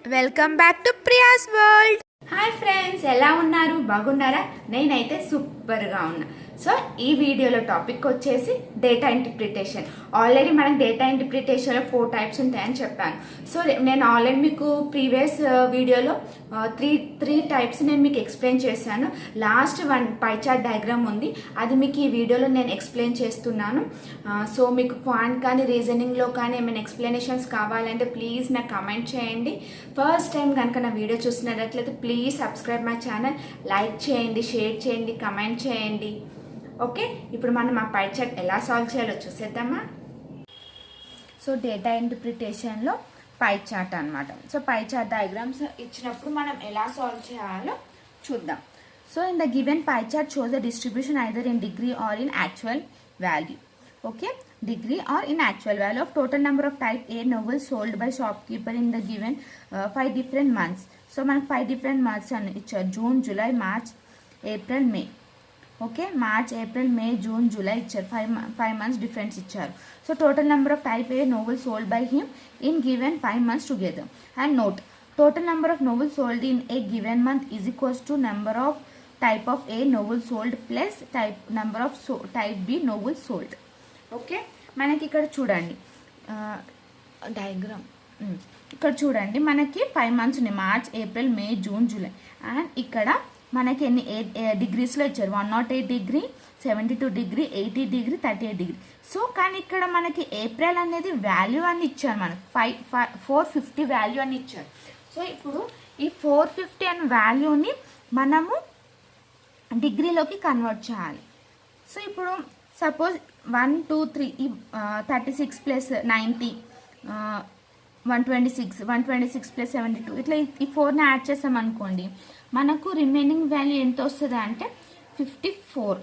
Welcome back to Priya's world. Hi friends, ఎలా ఉన్నారు? బాగున్నారా? నేనైతే సూపర్గా ఉన్నా. సో ఈ వీడియోలో టాపిక్ వచ్చేసి డేటా ఇంటర్ప్రిటేషన్. ఆల్రెడీ మనకి డేటా ఇంటర్ప్రిటేషన్లో 4 టైప్స్ ఉంటాయని చెప్పాను. సో నేను ఆల్రెడీ మీకు ప్రీవియస్ వీడియోలో త్రీ టైప్స్ నేను మీకు ఎక్స్ప్లెయిన్ చేశాను. Last one pie chart diagram ఉంది, అది మీకు ఈ వీడియోలో నేను ఎక్స్ప్లెయిన్ చేస్తున్నాను. సో మీకు పాయింట్ కానీ రీజనింగ్లో కానీ ఏమైనా ఎక్స్ప్లెనేషన్స్ కావాలంటే ప్లీజ్ నాకు కమెంట్ చేయండి. ఫస్ట్ టైం కనుక నా వీడియో చూస్తున్నట్లయితే please subscribe my channel, like చేయండి, షేర్ చేయండి, కమెంట్ చేయండి. ఓకే, ఇప్పుడు మనం ఆ పై చార్ట్ ఎలా సాల్వ్ చేయాలో చూసేద్దామా. సో డేటా ఇంటర్ప్రిటేషన్లో పై చార్ట్ అనమాట. సో పై చార్ట్ డయాగ్రామ్స్ ఇచ్చినప్పుడు మనం ఎలా సాల్వ్ చేయాలో చూద్దాం. So in the given pie chart shows the distribution either in degree or in actual value. Okay, degree or in actual value of total number of type A novels sold by shopkeeper in the given 5 different months. So మనకు 5 different months అని ఇచ్చారు. June, July, March, April, మే. Okay, March, April, మే, June, July ఇచ్చారు. 5 months difference ఇచ్చారు. So total number of type A novels sold by him in given 5 months together. And note, total number of novels sold in a given month is equals to number of type of A novels sold plus number of type B novels sold. Okay, మనకి ఇక్కడ చూడండి diagram. ఇక్కడ చూడండి మనకి 5 months ఉన్నాయి, March, April, May, June, July. And ఇక్కడ మనకి ఎన్ని డిగ్రీస్లో ఇచ్చారు. 108 degree, 72 degree, 80 degree, 38 degree. So కానీ ఇక్కడ మనకి ఏప్రిల్ అనేది వాల్యూ అని ఇచ్చారు, మనకి 450 వాల్యూ అని ఇచ్చారు. సో ఇప్పుడు ఈ 450 అనే వాల్యూని మనము డిగ్రీలోకి కన్వర్ట్ చేయాలి. సో ఇప్పుడు సపోజ్ 1, 2, 3 36 ప్లస్ 90 126 ప్లస్ 72 ఇట్లా ఈ 4ని యాడ్ చేసాం అనుకోండి, మనకు రిమైనింగ్ వాల్యూ ఎంత వస్తుంది అంటే 54.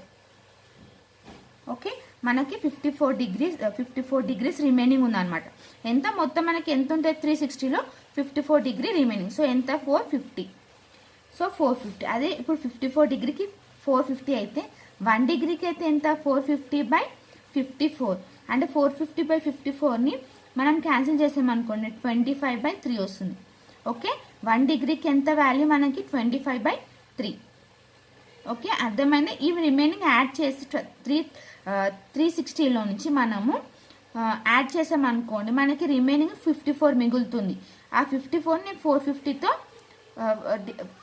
ఓకే, మనకి 54 డిగ్రీస్ రిమైనింగ్ ఉందన్నమాట. ఎంత మొత్తం మనకి ఎంత ఉంటుంది 360లో 54 డిగ్రీ రిమైనింగ్. సో ఎంత 450. సో 450 అదే ఇప్పుడు 54 డిగ్రీకి 450 అయితే 1 డిగ్రీకి అయితే ఎంత 450/54. అంటే 450/54ని మనం క్యాన్సిల్ చేసామనుకోండి 25/3 వస్తుంది. ఓకే, 1 డిగ్రీకి ఎంత వాల్యూ మనకి 25/3. ఓకే, అర్థమైంది. ఈ రిమైనింగ్ యాడ్ చేసి 360లో నుంచి మనము యాడ్ చేసామనుకోండి, మనకి రిమైనింగ్ 54 మిగులుతుంది. ఆ 54ని 450తో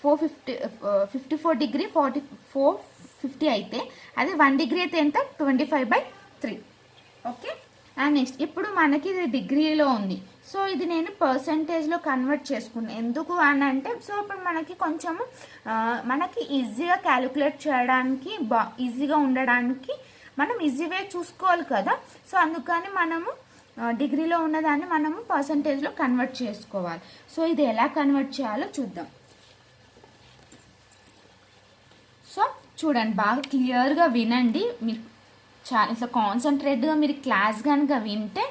54 డిగ్రీ 450 అయితే అది 1 డిగ్రీ అయితే ఎంత 25/3. ఓకే, అండ్ నెక్స్ట్ ఇప్పుడు మనకి ఇది డిగ్రీలో ఉంది. సో ఇది నేను పర్సంటేజ్లో కన్వర్ట్ చేసుకున్నాను. ఎందుకు అని అంటే, సో ఇప్పుడు మనకి కొంచెము మనకి ఈజీగా క్యాలిక్యులేట్ చేయడానికి ఈజీగా ఉండడానికి మనం ఈజీ వే చూసుకోవాలి కదా. సో అందుకని మనము డిగ్రీలో ఉన్నదాన్ని మనము పర్సంటేజ్లో కన్వర్ట్ చేసుకోవాలి. సో ఇది ఎలా కన్వర్ట్ చేయాలో చూద్దాం. సో చూడండి, బాగా క్లియర్గా వినండి. మీరు చాలా ఇట్లా కాన్సన్ట్రేట్గా మీరు క్లాస్ కనుక వింటే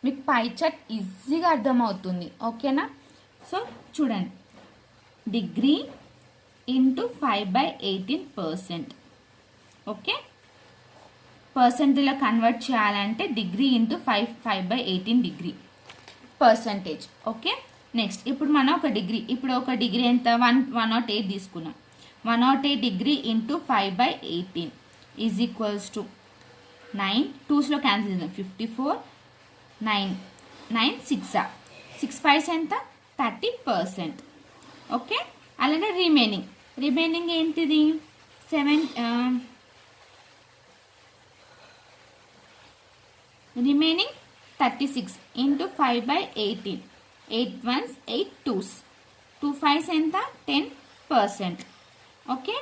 మీకు పై చార్ట్ ఈజీగా అర్థమవుతుంది. ఓకేనా? సో చూడండి, డిగ్రీ ఇంటూ 5/18%. ఓకే, పర్సెంటేజ్లో కన్వర్ట్ చేయాలంటే degree into 5/18 degree percentage. Okay, next ఇప్పుడు మనం ఒక డిగ్రీ ఎంత 108 తీసుకున్నాం. 108 degree into 5/18 is equals to 9. 2స్లో క్యాన్సిల్ చేద్దాం. 54 9 6 5 ఎంత 30%. ఓకే, అలానే రిమైనింగ్ ఏంటిది 7 remaining 36 into 5/18. 8 1s 8 2s 2 5s ఎంత 10%. Okay,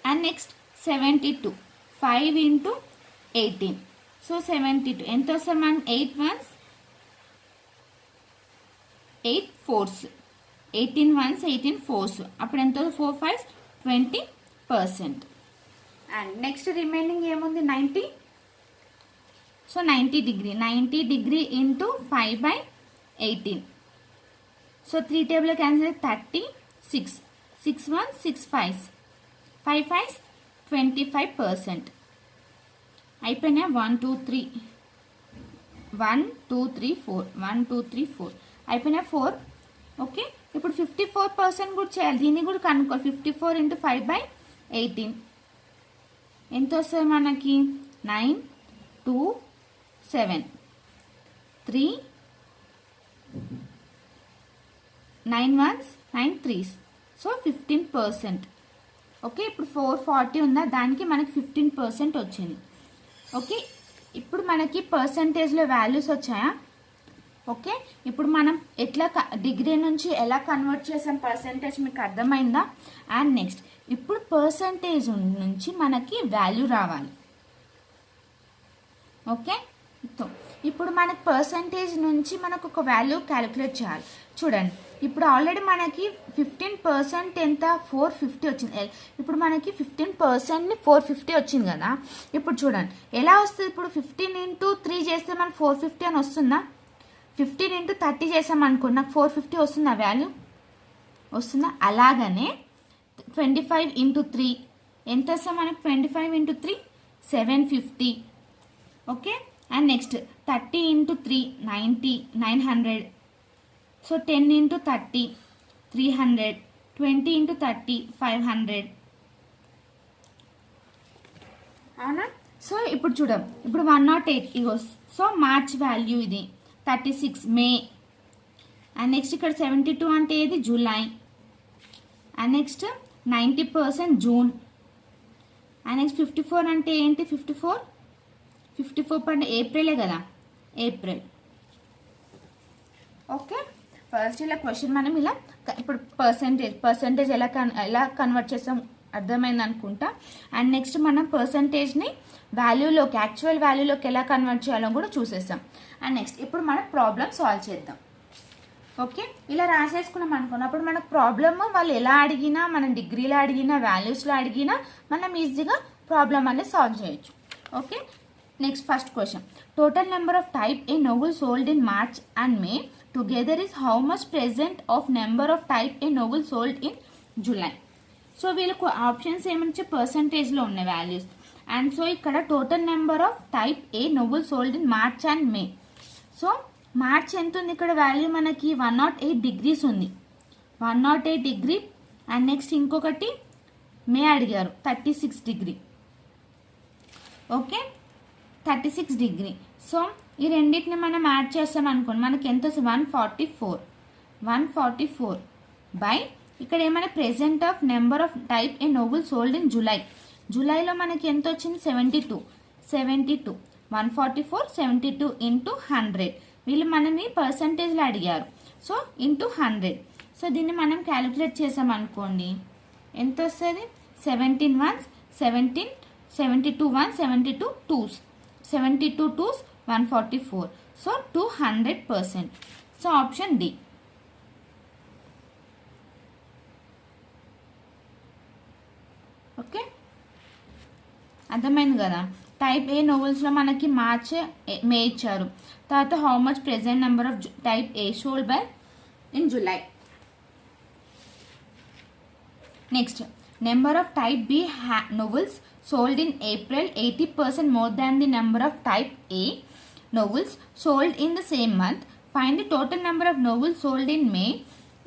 and next 72 5 into 18. So 72 ఎంత వస్తుంది మనం 8 1s 8 4s 18 1s 18 4s అప్పుడు ఎంత 4 5s 20%. అండ్ నెక్స్ట్ రిమైనింగ్ ఏముంది 90. So 90 degree into 5/18. So 3 table cancel 36 6 1 6 5s 5 5s 25%. అయిపోయినా 1 2 3 4 1 2 3 4 అయిపోయినా 4 ఓకే, ఇప్పుడు 54% కూడా చేయాలి, దీన్ని కూడా కనుక్కోవాలి. 54 × 5/18 ఎంత వస్తుంది మనకి? 9 2 7 3 9 1s 9 3s, సో 15%. ఓకే, ఇప్పుడు 440 ఉందా, దానికి మనకి 15% వచ్చింది. ఓకే, ఇప్పుడు మనకి పర్సంటేజ్లో వాల్యూస్ వచ్చాయా? ఓకే, ఇప్పుడు మనం ఎట్లా డిగ్రీ నుంచి ఎలా కన్వర్ట్ చేసాం పర్సంటేజ్ మీకు అర్థమైందా? అండ్ నెక్స్ట్ ఇప్పుడు పర్సంటేజ్ నుంచి మనకి వాల్యూ రావాలి. ఓకే, ఇప్పుడు మనకి పర్సంటేజ్ నుంచి మనకు ఒక వాల్యూ క్యాలిక్యులేట్ చేయాలి. చూడండి, ఇప్పుడు ఆల్రెడీ మనకి 15% ఎంత? 450 వచ్చింది. ఇప్పుడు మనకి 15%ని 450 వచ్చింది కదా. ఇప్పుడు చూడండి ఎలా వస్తుంది. ఇప్పుడు 15 × 3 చేస్తే మనకు 450 అని వస్తుందా? 15 × 30 చేసాం అనుకోండి, నాకు 450 వస్తుందా వాల్యూ? వస్తుందా? అలాగనే 25 × 3 ఎంత వస్తుంది మనకు? 25 × 3 750. Okay, and next 30 × 3 90 900. సో 10 × 30 300. 20 × 30 500. అవునా? సో ఇప్పుడు చూడం, ఇప్పుడు 108 ఇగో. సో మార్చ్ వాల్యూ ఇది 36 మే. అండ్ నెక్స్ట్ ఇక్కడ 72 అంటే ఏది? July. And next 90% June. And next 54 అంటే ఏంటి? 54 అంటే ఏప్రిలే కదా, ఏప్రిల్. ఓకే, ఫస్ట్ ఇలా క్వశ్చన్ మనం ఇలా ఇప్పుడు పర్సంటేజ్ ఎలా కన్వర్ట్ చేస్తాం అర్థమైంది అనుకుంటా. అండ్ నెక్స్ట్ మనం పర్సంటేజ్ని వాల్యూలోకి, యాక్చువల్ వాల్యూలోకి ఎలా కన్వర్ట్ చేయాలో కూడా చూసేస్తాం. అండ్ నెక్స్ట్ ఇప్పుడు మనం ప్రాబ్లమ్ సాల్వ్ చేద్దాం. ఓకే, ఇలా రాసేసుకున్నాం అనుకున్నాం. అప్పుడు మనకు ప్రాబ్లమ్ వాళ్ళు ఎలా అడిగినా, మనం డిగ్రీలో అడిగినా, వాల్యూస్లో అడిగినా మనం ఈజీగా ప్రాబ్లమ్ అనేది సాల్వ్ చేయొచ్చు. Okay, next first question. Total number of type A novel sold in March and May together is how much present of number of type A novel sold in July. So వీళ్ళకు options ఏమంటే పర్సంటేజ్లో ఉన్న values. And so ఇక్కడ total number of type A novel sold in March and May. So March ఎంత ఉంది ఇక్కడ value మనకి? 108 degrees ఉంది, 108 degree. And next ఇంకొకటి మే అడిగారు 36 degree. Okay, 36 degree. సో ఈ రెండింటిని మనం యాడ్ చేస్తాం అనుకోండి, మనకి ఎంత వస్తుంది? 144 బై ఇక్కడ ఏమైనా present of number of type A novel sold in July. జూలైలో మనకి ఎంత వచ్చింది? 72. 144 72 × 100. వీళ్ళు మనని పర్సంటేజ్లో అడిగారు, సో × 100. సో దీన్ని మనం క్యాలిక్యులేట్ చేసాం అనుకోండి, ఎంత వస్తుంది? 17 1s 17, 72 1s 72 2s, 72 2s 144. So 200%. So option D. Okay, అర్థమైంది కదా. టైప్ ఏ నోవెల్స్లో మనకి మార్చ్ మే ఇచ్చారు. తర్వాత how much present number of type A sold by in July. Next number of type B novels sold in April 80% more than the number of type A novels sold in the same month. Find the total number of novels sold in May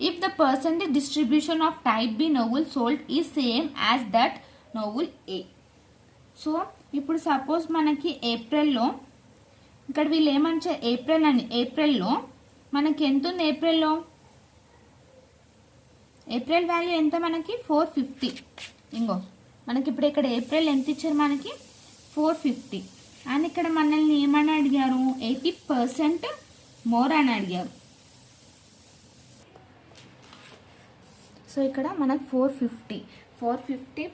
if the percentage distribution of type B novels sold is same as that novel A. So ఇప్పుడు suppose మనకి ఏప్రిల్లో, ఇక్కడ వీళ్ళు ఏమంటే April అని, ఏప్రిల్లో మనకి ఎంత ఉంది? ఏప్రిల్ వాల్యూ ఎంత మనకి? 450. ఇంకో మనకి ఇప్పుడు ఇక్కడ ఏప్రిల్ ఎంత ఇచ్చారు మనకి? 450. అండ్ ఇక్కడ మనల్ని ఏమని అడిగారు? 80% మోర్ అని అడిగారు. సో ఇక్కడ మనకు 450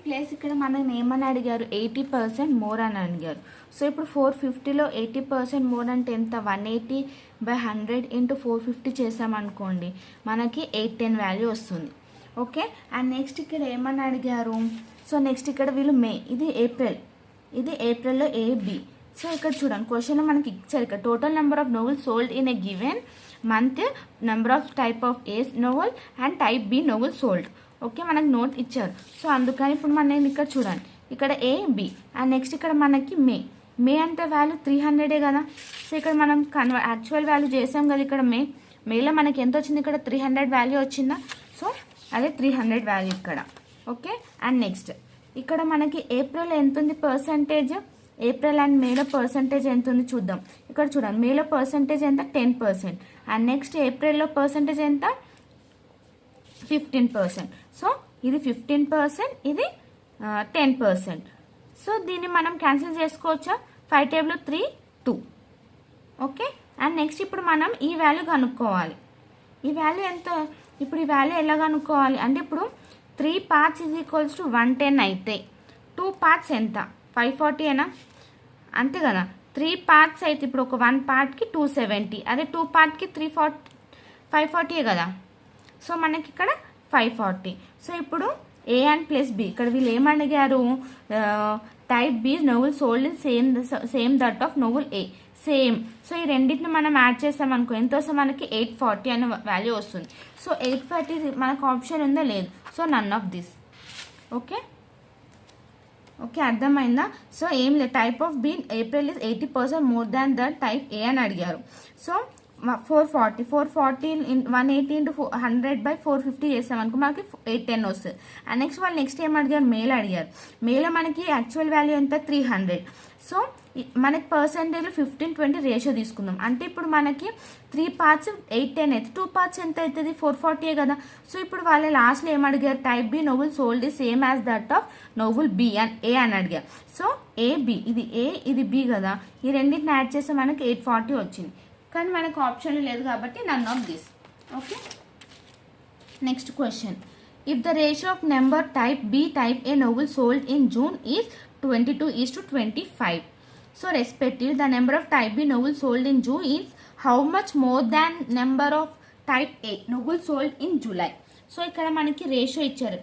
ప్లస్ ఇక్కడ మనల్ని ఏమని అడిగారు? 80% మోర్ అని అడిగారు. సో ఇప్పుడు 450లో 80% మోర్ అంటే ఎంత? 180/100 × 450 చేసామనుకోండి, మనకి 810 వాల్యూ వస్తుంది. ఓకే, అండ్ నెక్స్ట్ ఇక్కడ ఏమని అడిగారు? సో నెక్స్ట్ ఇక్కడ వీళ్ళు మే, ఇది ఏప్రిల్లో AB. సో ఇక్కడ చూడండి క్వశ్చన్లో మనకి ఇచ్చారు ఇక్కడ total number of novel sold in a given month, number of type of A novel and type B novel sold. Okay, మనకు నోట్ ఇచ్చారు. సో అందుకని ఇప్పుడు మనం ఇక్కడ చూడండి, ఇక్కడ AB అండ్ నెక్స్ట్ ఇక్కడ మనకి మే అంటే వాల్యూ 300 కదా. సో ఇక్కడ మనం యాక్చువల్ వాల్యూ చేసాం కదా, ఇక్కడ మే మేలో మనకి ఎంత వచ్చింది, ఇక్కడ 300 వాల్యూ వచ్చిందా. సో అదే 300 వాల్యూ ఇక్కడ. ఓకే, అండ్ నెక్స్ట్ ఇక్కడ మనకి ఏప్రిల్ ఎంత ఉంది పర్సంటేజ్, ఏప్రిల్ అండ్ మేలో పర్సంటేజ్ ఎంత ఉంది చూద్దాం. ఇక్కడ చూడండి, మేలో పర్సంటేజ్ ఎంత 10%, అండ్ నెక్స్ట్ ఏప్రిల్లో పర్సంటేజ్ ఎంత 15%. సో ఇది 15%, ఇది 10%. సో దీన్ని మనం క్యాన్సిల్ చేసుకోవచ్చా, 5 టేబుల్ 3 2. ఓకే, అండ్ నెక్స్ట్ ఇప్పుడు మనం ఈ వాల్యూ కనుక్కోవాలి. ఈ వాల్యూ ఎంత, ఇప్పుడు ఈ వాల్యూ ఎలా కనుక్కోవాలి అంటే, ఇప్పుడు 3 parts ఈజ్ ఈక్వల్స్ టు 110 అయితే 2 parts ఎంత 540 ఏనా, అంతే కదా. 3 parts అయితే ఇప్పుడు ఒక 1 partకి 270, అదే 2 partకి 540 కదా. సో మనకి ఇక్కడ 540. సో ఇప్పుడు ఏ అండ్ ప్లస్ బి, ఇక్కడ వీళ్ళు ఏమడిగారు, type B novel sold in same that of novel A, same. So ఈ రెండింటిని మనం యాడ్ చేస్తాం అనుకో, ఎంత వస్తుంది మనకి 840 అనే వాల్యూ వస్తుంది. సో 840 మనకు ఆప్షన్ ఉందా, లేదు. So none of this. Okay okay, అర్థమైందా. సో ఏం లేదు, type of B April is 80% more than the type A అని అడిగారు. సో 440 180 into 100/450 చేస్తాం అనుకో, మనకి 810 వస్తుంది. అండ్ నెక్స్ట్ వాళ్ళు నెక్స్ట్ ఏం అడిగారు, మేలో అడిగారు. మేలో మనకి యాక్చువల్ వాల్యూ ఎంత 300. సో మనకి పర్సంటేజ్లో 15-20 రేషియో తీసుకుందాం. అంటే ఇప్పుడు మనకి 3 parts 810 అయితే 2 parts ఎంత అవుతుంది 440 కదా. సో ఇప్పుడు వాళ్ళ లాస్ట్లో ఏం అడిగారు, type B novel sold the same as that of novel B and A అని అడిగారు. సో ఏ బి, ఇది ఏ ఇది బి కదా, ఈ రెండింటిని యాడ్ చేస్తే మనకి 840 వచ్చింది. కానీ మనకు ఆప్షన్ లేదు కాబట్టి none of this. Okay, next question. If the ratio of number type B type A novel sold in June is 22:25. So respective the number of type B novel sold in June is how much more than number of type A novel sold in July. So ఇక్కడ మనకి ratio ఇచ్చారు,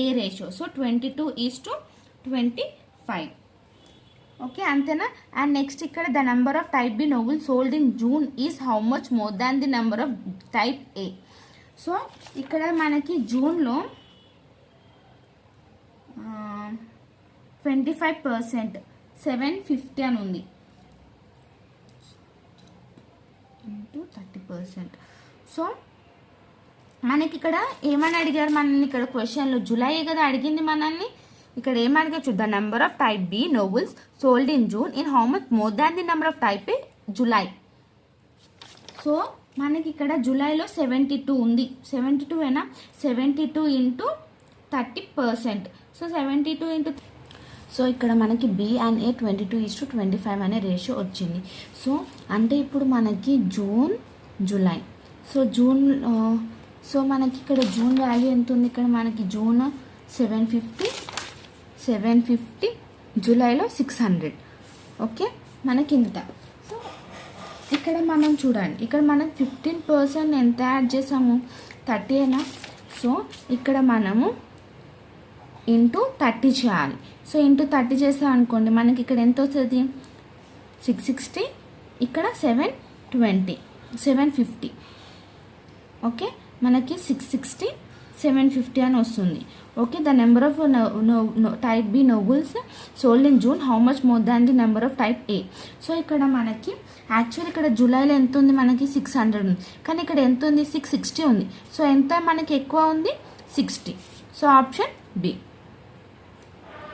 a ratio. So 22:25. Okay, అంతేనా. And next ఇక్కడ the number of type B novel sold in June is how much more than the number of type A. So ఇక్కడ మనకి జూన్లో 25% 750 అని ఉంది, ఇంటూ 30%. సో మనకి ఇక్కడ ఏమని అడిగారు మనల్ని, ఇక్కడ క్వశ్చన్లో జూలై కదా అడిగింది మనల్ని. ఇక్కడ ఏం అడిగారు, the number of type B novels sold in June in how much more than the number of type A July. So మనకి ఇక్కడ జూలైలో 72 ఉంది, 72 అయినా 72 into 30%. సో 72 into, సో ఇక్కడ మనకి బి అండ్ ఏ 22:25 అనే రేషియో వచ్చింది. సో అంటే ఇప్పుడు మనకి జూన్ జూలై, సో సో మనకి ఇక్కడ జూన్ వాల్యూ ఎంత ఉంది, ఇక్కడ మనకి జూన్ 750, జూలైలో 600. ఓకే, మనకి ఇంత. సో ఇక్కడ మనం చూడండి, ఇక్కడ మనం 15% ఎంత యాడ్ చేసాము 30 అయినా. సో ఇక్కడ మనము ఇంటూ 30 చేయాలి. సో ఇంటూ 30 చేసాం అనుకోండి, మనకి ఇక్కడ ఎంత వస్తుంది 660, ఇక్కడ 750. ఓకే, మనకి 660 750 అని వస్తుంది. Okay, the number of type B novels sold in June how much more than the number of type A. So ఇక్కడ మనకి యాక్చువల్ ఇక్కడ జూలైలో ఎంత ఉంది మనకి 600 ఉంది, కానీ ఇక్కడ ఎంత ఉంది 660 ఉంది. సో ఎంత మనకి ఎక్కువ ఉంది 60. So option B.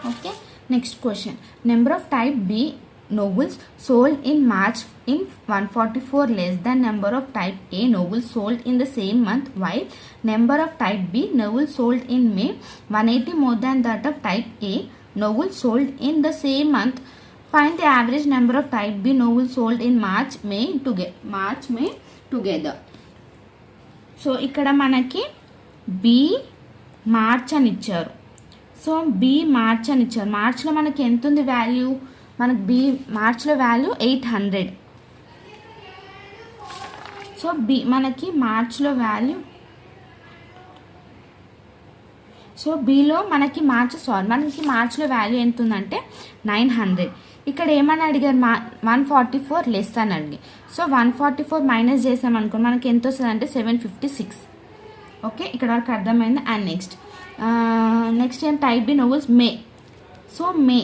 Okay, next question. Number of type B novels sold in March in 144 less than number of type A novels sold in the same month, while number of type B novels sold in May 180 more than that of type A novels sold in the same month. Find the average number of type B novels sold in March May together. So ఇక్కడ మనకి B March అని ఇచ్చారు. So B March అని ఇచ్చారు. మార్చ్లో మనకి ఎంత ఉంది వాల్యూ, మనకి బి మార్చ్లో వాల్యూ 800. సో బి మనకి మార్చ్లో వాల్యూ, సో బిలో మనకి మనకి మార్చ్లో వాల్యూ ఎంత ఉందంటే 900. ఇక్కడ ఏమని అడిగారు 144 లెస్ అని అడిగి. సో 144 మైనస్ చేసామనుకో మనకి ఎంత వస్తుంది అంటే 756. ఓకే, ఇక్కడ వరకు అర్థమైంది. అండ్ నెక్స్ట్ ఏం టైప్ బి నోవెల్స్ మే. సో మే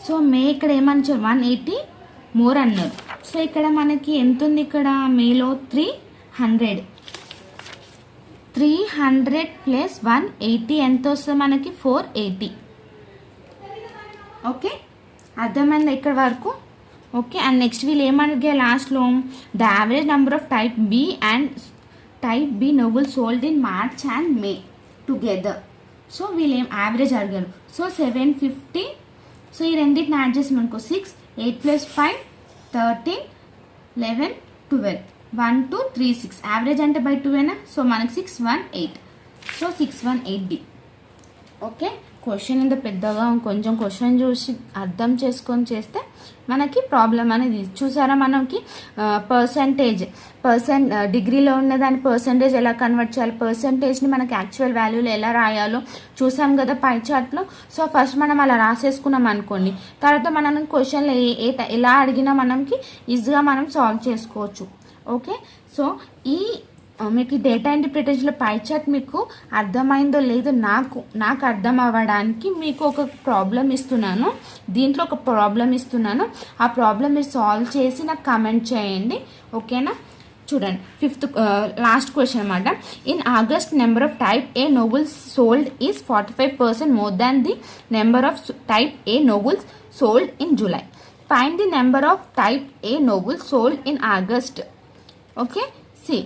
సో మే ఇక్కడ ఏమని 180 మోర్ అన్నారు. సో ఇక్కడ మనకి ఎంత ఉంది, ఇక్కడ మేలో 300 ప్లస్ 180 ఎంత వస్తుంది మనకి 480. ఓకే, అర్థమైంది ఇక్కడ వరకు. ఓకే, అండ్ నెక్స్ట్ వీళ్ళు ఏమడిగా లాస్ట్లో the average number of type B and type B novel sold in March and May together. So వీళ్ళు ఏం యావరేజ్ అడిగారు. సో 750. సో ఈ రెండింటిని యాడ్ చేసి మనకు 6, 8 + 5 13, 11, 12, 1, 2, 3, 6. యావరేజ్ అంటే బై 2 అయినా. సో మనకి 618. So 618D. ఓకే, క్వశ్చన్ ఇంత పెద్దగా కొంచెం క్వశ్చన్ చూసి అర్థం చేసుకొని చేస్తే మనకి ప్రాబ్లం అనేది చూసారా. మనకి డిగ్రీలో ఉన్నదాన్ని పర్సంటేజ్ ఎలా కన్వర్ట్ చేయాలి, పర్సంటేజ్ని మనకి యాక్చువల్ వాల్యూలో ఎలా రాయాలో చూసాం కదా పై చార్ట్లో. సో ఫస్ట్ మనం అలా రాసేసుకున్నాం అనుకోండి, తర్వాత మనం క్వశ్చన్లు ఎలా అడిగినా మనకి ఈజీగా మనం సాల్వ్ చేసుకోవచ్చు. ఓకే, సో మీకు డేటా ఇంటర్ప్రిటేషన్లో పై చార్ట్ మీకు అర్థమైందో లేదో నాకు అర్థం అవ్వడానికి మీకు ఒక ప్రాబ్లం ఇస్తున్నాను, దీంట్లో ఒక ప్రాబ్లం ఇస్తున్నాను. ఆ ప్రాబ్లం మీరు సాల్వ్ చేసి నాకు కమెంట్ చేయండి. ఓకేనా, చూడండి. లాస్ట్ క్వశ్చన్ అనమాట. In August number of type A novels sold is 45% more than the number of type A novels sold in July. Find the number of type A novels sold in August. Okay, see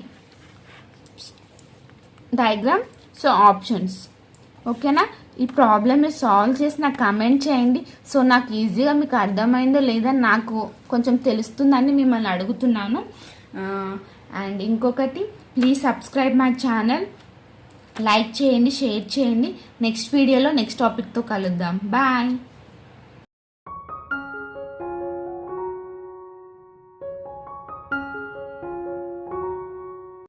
diagram. So options. ఓకేనా, ఈ problem మీరు solve చేసి నాకు comment చేయండి. So నాకు ఈజీగా మీకు అర్థమైందో లేదా నాకు కొంచెం తెలుస్తుందని మిమ్మల్ని అడుగుతున్నాను. అండ్ ఇంకొకటి, please subscribe my channel, like చేయండి, షేర్ చేయండి. నెక్స్ట్ వీడియోలో నెక్స్ట్ టాపిక్తో కలుద్దాం. బాయ్.